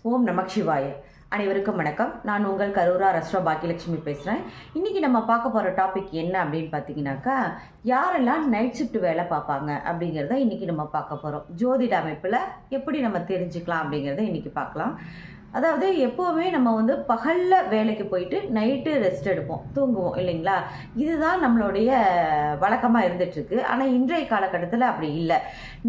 ஓம் நமக் சிவாய. அனைவருக்கும் வணக்கம். நான் உங்கள் கரூரா ரஸ்ரா பாக்கியலட்சுமி பேசுகிறேன். இன்றைக்கி நம்ம பார்க்க போகிற டாபிக் என்ன அப்படின்னு பார்த்தீங்கன்னாக்கா, யாரெல்லாம் நைட் ஷிஃப்ட் வேலை பார்ப்பாங்க அப்படிங்கிறத இன்றைக்கி நம்ம பார்க்க போகிறோம். ஜோதிட அமைப்பில் எப்படி நம்ம தெரிஞ்சுக்கலாம் அப்படிங்கிறத இன்றைக்கி பார்க்கலாம். அதாவது எப்போவுமே நம்ம பகலில் வேலைக்கு போயிட்டு நைட்டு ரெஸ்ட் எடுப்போம், தூங்குவோம் இல்லைங்களா? இதுதான் நம்மளுடைய வழக்கமாக இருந்துகிட்ருக்கு. ஆனால் இன்றைய காலகட்டத்தில் அப்படி இல்லை.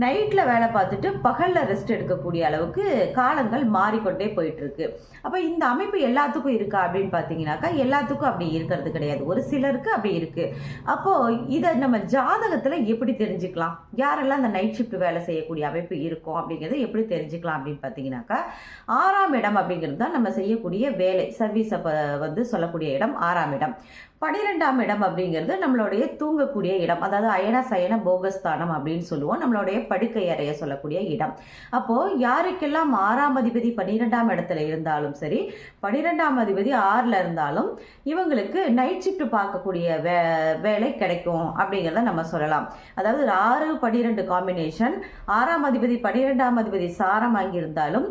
நைட்டில் வேலை பார்த்துட்டு பகலில் ரெஸ்ட் எடுக்கக்கூடிய அளவுக்கு காலங்கள் மாறிக்கொண்டே போயிட்டுருக்கு. அப்போ இந்த அமைப்பு எல்லாத்துக்கும் இருக்கா அப்படின்னு பார்த்தீங்கன்னாக்கா, எல்லாத்துக்கும் அப்படி இருக்கிறது கிடையாது. ஒரு சிலருக்கு அப்படி இருக்குது. அப்போது இதை நம்ம ஜாதகத்தில் எப்படி தெரிஞ்சுக்கலாம்? யாரெல்லாம் அந்த நைட் ஷிஃப்ட் வேலை செய்யக்கூடிய அமைப்பு இருக்கும் அப்படிங்கிறத எப்படி தெரிஞ்சுக்கலாம் அப்படின்னு பார்த்தீங்கன்னாக்கா, 6ஆம் இடம் அப்படிங்கிறது தான் நம்ம செய்யக்கூடிய வேலை, சர்வீஸ் சொல்லக்கூடிய இடம் 6ஆம் இடம். 12ஆம் இடம் அப்படிங்கிறது நம்மளுடைய தூங்கக்கூடிய இடம், அதாவது அயன சயன போகஸ்தானம் அப்படின்னு சொல்லுவோம், நம்மளுடைய படுக்கை அறைய சொல்லக்கூடிய இடம். அப்போது யாருக்கெல்லாம் 6ஆம் அதிபதி 12ஆம் இடத்துல இருந்தாலும் சரி, 12ஆம் அதிபதி 6ல் இருந்தாலும் இவங்களுக்கு நைட் ஷிஃப்ட் பார்க்கக்கூடிய வேலை கிடைக்கும் அப்படிங்கிறத நம்ம சொல்லலாம். அதாவது 6-12 காம்பினேஷன், 6ஆம் அதிபதி 12ஆம் அதிபதி சாரம் வாங்கியிருந்தாலும்,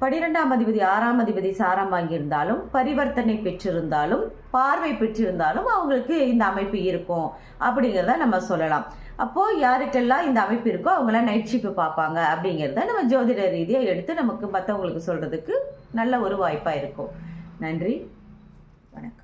12ஆம் அதிபதி 6ஆம் அதிபதி சாரம் வாங்கியிருந்தாலும், பரிவர்த்தனை பெற்றிருந்தாலும், பார்வை பெற்றிருந்தாலும் அவங்களுக்கு இந்த அமைப்பு இருக்கும் அப்படிங்கிறத நம்ம சொல்லலாம். அப்போது யாருக்கெல்லாம் இந்த அமைப்பு இருக்கோ அவங்களாம் நைட் ஷிஃப்ட் பார்ப்பாங்க அப்படிங்கிறத நம்ம ஜோதிட ரீதியாக எடுத்து நமக்கு மற்றவங்களுக்கு சொல்கிறதுக்கு நல்ல ஒரு வாய்ப்பாக இருக்கும். நன்றி, வணக்கம்.